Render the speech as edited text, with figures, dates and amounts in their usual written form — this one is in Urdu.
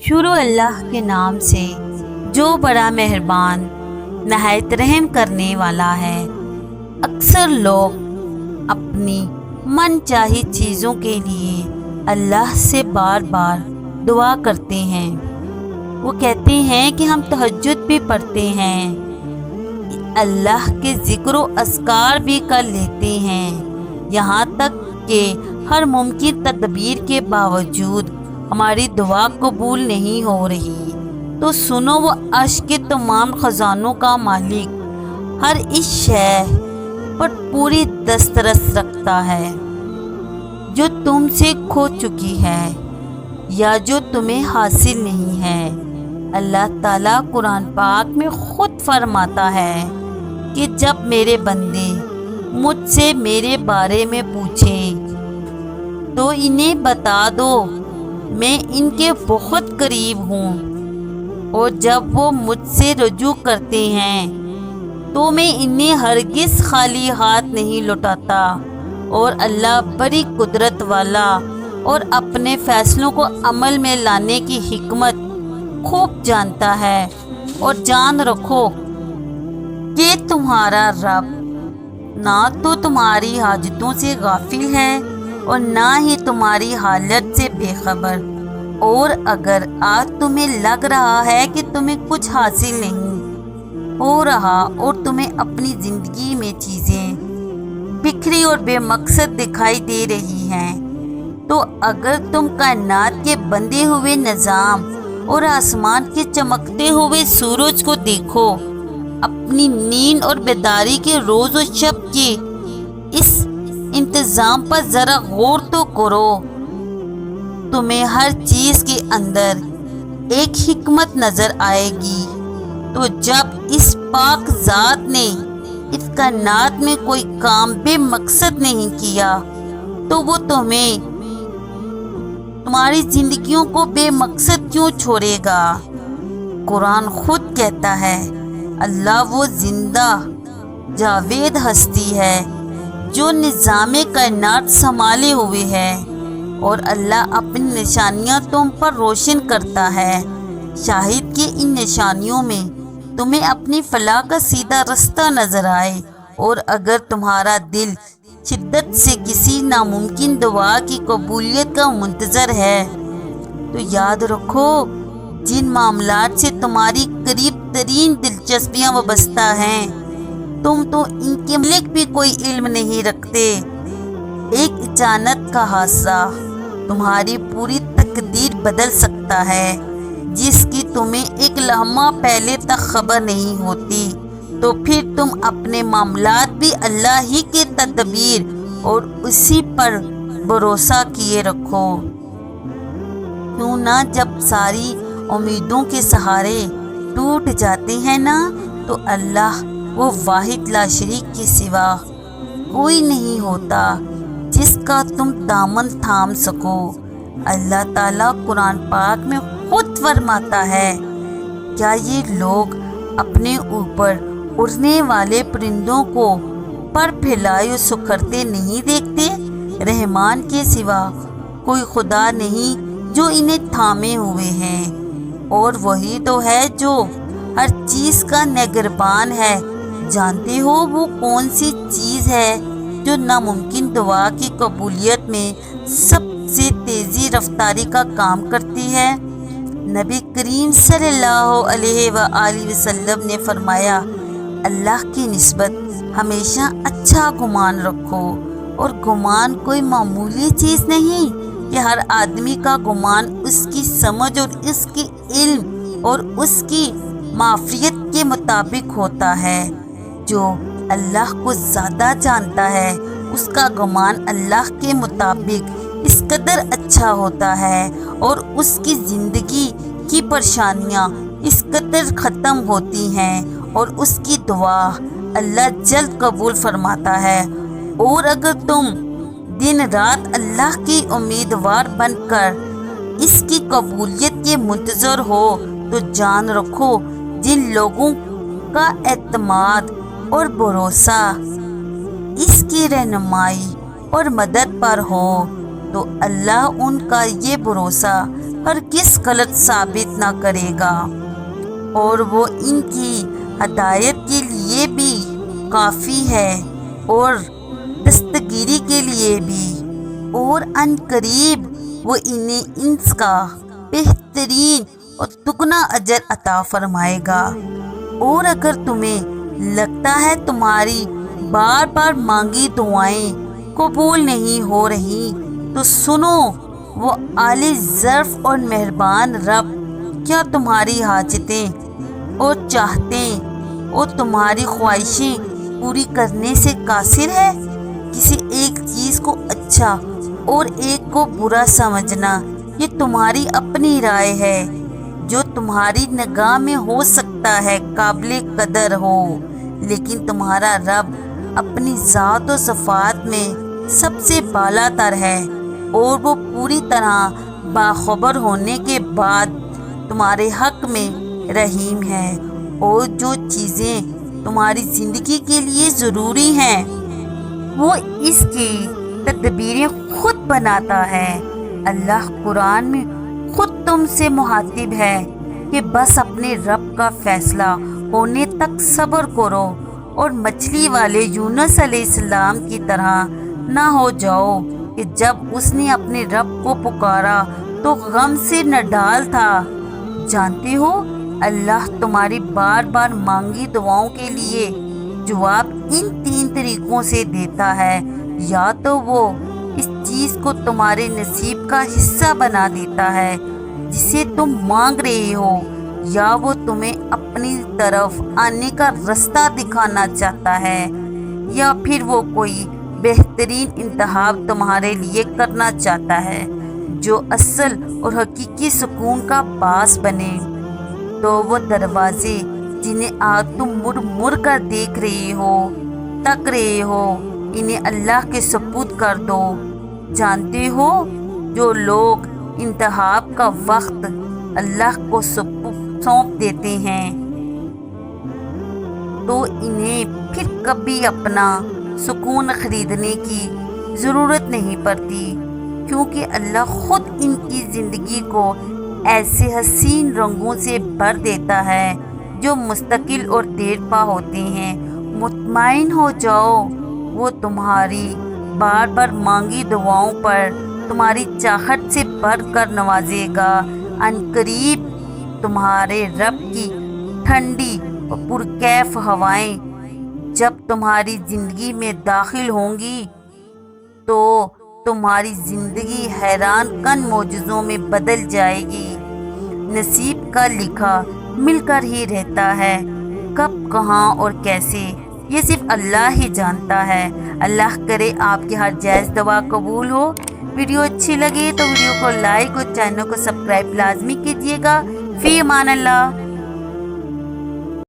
شروع اللہ کے نام سے جو بڑا مہربان نہایت رحم کرنے والا ہے۔ اکثر لوگ اپنی من چاہی چیزوں کے لیے اللہ سے بار بار دعا کرتے ہیں۔ وہ کہتے ہیں کہ ہم تہجد بھی پڑھتے ہیں، اللہ کے ذکر و اذکار بھی کر لیتے ہیں، یہاں تک کہ ہر ممکن تدبیر کے باوجود ہماری دعا قبول نہیں ہو رہی، تو سنو، وہ عرش کے تمام خزانوں کا مالک ہر اس شے پر پوری دسترس رکھتا ہے جو تم سے کھو چکی ہے یا جو تمہیں حاصل نہیں ہے۔ اللہ تعالیٰ قرآن پاک میں خود فرماتا ہے کہ جب میرے بندے مجھ سے میرے بارے میں پوچھیں تو انہیں بتا دو میں ان کے بہت قریب ہوں، اور جب وہ مجھ سے رجوع کرتے ہیں تو میں انہیں ہرگز خالی ہاتھ نہیں لوٹاتا، اور اللہ بڑی قدرت والا اور اپنے فیصلوں کو عمل میں لانے کی حکمت خوب جانتا ہے۔ اور جان رکھو کہ تمہارا رب نہ تو تمہاری حاجتوں سے غافل ہے اور نہ ہی تمہاری حالت سے بے خبر، اور اگر آج تمہیں لگ رہا ہے کہ تمہیں کچھ حاصل نہیں ہو رہا اور تمہیں اپنی زندگی میں چیزیں بکھری اور بے مقصد دکھائی دے رہی ہیں، تو اگر تم کائنات کے بندے ہوئے نظام اور آسمان کے چمکتے ہوئے سورج کو دیکھو، اپنی نیند اور بیداری کے روز و شب کے اس انتظام پر ذرا غور تو کرو، تمہیں ہر چیز کے اندر ایک حکمت نظر آئے گی۔ تو جب اس پاک ذات نے اس کائنات میں کوئی کام بے مقصد نہیں کیا تو وہ تمہاری زندگیوں کو بے مقصد کیوں چھوڑے گا؟ قرآن خود کہتا ہے اللہ وہ زندہ جاوید ہستی ہے جو نظام کائنات سنبھالے ہوئے ہے، اور اللہ اپنی نشانیاں تم پر روشن کرتا ہے، شاہد کہ ان نشانیوں میں تمہیں اپنی فلاح کا سیدھا رستہ نظر آئے، اور اگر تمہارا دل شدت سے کسی ناممکن دعا کی قبولیت کا منتظر ہے تو یاد رکھو جن معاملات سے تمہاری قریب ترین دلچسپیاں وابستہ ہیں تم تو ان کے متعلق بھی کوئی علم نہیں رکھتے۔ ایک اچانک کا حادثہ تمہاری پوری تقدیر بدل سکتا ہے، جس کی تمہیں ایک لمحہ پہلے تک خبر نہیں ہوتی، تو پھر تم اپنے معاملات بھی اللہ ہی کے تدبیر اور اسی پر بھروسہ کیے رکھو۔ کیوں نہ جب ساری امیدوں کے سہارے ٹوٹ جاتے ہیں نا، تو اللہ وہ واحد لا شریک کے سوا کوئی نہیں ہوتا جس کا تم دامن تھام سکو۔ اللہ تعالیٰ قرآن پاک میں خود فرماتا ہے، کیا یہ لوگ اپنے اوپر اڑنے والے پرندوں کو پر پھیلائے سکھرتے نہیں دیکھتے؟ رحمان کے سوا کوئی خدا نہیں جو انہیں تھامے ہوئے ہیں، اور وہی تو ہے جو ہر چیز کا نگہبان ہے۔ جانتے ہو وہ کون سی چیز ہے جو ناممکن دعا کی قبولیت میں سب سے تیزی رفتاری کا کام کرتی ہے؟ نبی کریم صلی اللہ علیہ وآلہ وسلم نے فرمایا، اللہ کی نسبت ہمیشہ اچھا گمان رکھو، اور گمان کوئی معمولی چیز نہیں کہ ہر آدمی کا گمان اس کی سمجھ اور اس کی علم اور اس کی معرفت کے مطابق ہوتا ہے۔ جو اللہ کو زیادہ جانتا ہے اس کا گمان اللہ کے مطابق اس قدر اچھا ہوتا ہے، اور اس کی زندگی کی پریشانیاں اس قدر ختم ہوتی ہیں، اور اس کی دعا اللہ جلد قبول فرماتا ہے۔ اور اگر تم دن رات اللہ کی امیدوار بن کر اس کی قبولیت کے منتظر ہو تو جان رکھو جن لوگوں کا اعتماد اور بھروسہ اس کی رہنمائی اور مدد پر ہو تو اللہ ان کا یہ بھروسہ ہرگز غلط ثابت نہ کرے گا، اور وہ ان کی ہدایت کے لیے بھی کافی ہے اور دستگیری کے لیے بھی، اور ان قریب وہ انہیں انس کا بہترین اور دگنا اجر عطا فرمائے گا۔ اور اگر تمہیں لگتا ہے تمہاری بار بار مانگی دعائیں قبول نہیں ہو رہی، تو سنو، وہ عالی ظرف اور مہربان رب کیا تمہاری حاجتیں اور چاہتیں اور تمہاری خواہشیں پوری کرنے سے قاصر ہے؟ کسی ایک چیز کو اچھا اور ایک کو برا سمجھنا یہ تمہاری اپنی رائے ہے، جو تمہاری نگاہ میں ہو سکتا ہے قابل قدر ہو، لیکن تمہارا رب اپنی ذات و صفات میں سب سے بالا تر ہے، اور وہ پوری طرح باخبر ہونے کے بعد تمہارے حق میں رحیم ہے، اور جو چیزیں تمہاری زندگی کے لیے ضروری ہیں وہ اس کی تدبیریں خود بناتا ہے۔ اللہ قرآن میں خود تم سے مخاطب ہے کہ بس اپنے رب کا فیصلہ ہونے تک صبر کرو، اور مچھلی والے یونس علیہ السلام کی طرح نہ ہو جاؤ کہ جب اس نے اپنے رب کو پکارا تو غم سے نڈال تھا۔ جانتے ہو اللہ تمہاری بار بار مانگی دعاؤں کے لیے جواب ان 3 طریقوں سے دیتا ہے، یا تو وہ اس چیز کو تمہارے نصیب کا حصہ بنا دیتا ہے جسے تم مانگ رہے ہو، یا وہ تمہیں اپنی طرف آنے کا رستہ دکھانا چاہتا ہے، یا پھر وہ کوئی بہترین انتخاب تمہارے لیے کرنا چاہتا ہے جو اصل اور حقیقی سکون کا باعث بنے۔ تو وہ دروازے جنہیں آج تم مڑ مڑ کر دیکھ رہے ہو، تک رہے ہو، انہیں اللہ کے سپرد کر دو۔ جانتے ہو جو لوگ انتخاب کا وقت اللہ کو سونپ دیتے ہیں تو انہیں پھر کبھی اپنا سکون خریدنے کی ضرورت نہیں پڑتی، کیونکہ اللہ خود ان کی زندگی کو ایسے حسین رنگوں سے بھر دیتا ہے جو مستقل اور دیرپا ہوتے ہیں۔ مطمئن ہو جاؤ، وہ تمہاری بار بار مانگی دعاؤں پر تمہاری چاہت سے بڑھ کر نوازے گا۔ ان قریب تمہارے رب کی ٹھنڈی اور پرکیف ہوائیں جب تمہاری زندگی میں داخل ہوں گی تو تمہاری زندگی حیران کن معجزوں میں بدل جائے گی۔ نصیب کا لکھا مل کر ہی رہتا ہے، کب، کہاں اور کیسے یہ صرف اللہ ہی جانتا ہے۔ اللہ کرے آپ کی ہر جائز دعا قبول ہو۔ ویڈیو اچھی لگے تو ویڈیو کو لائک اور چینل کو سبسکرائب لازمی کیجیے گا۔ فی امان اللہ۔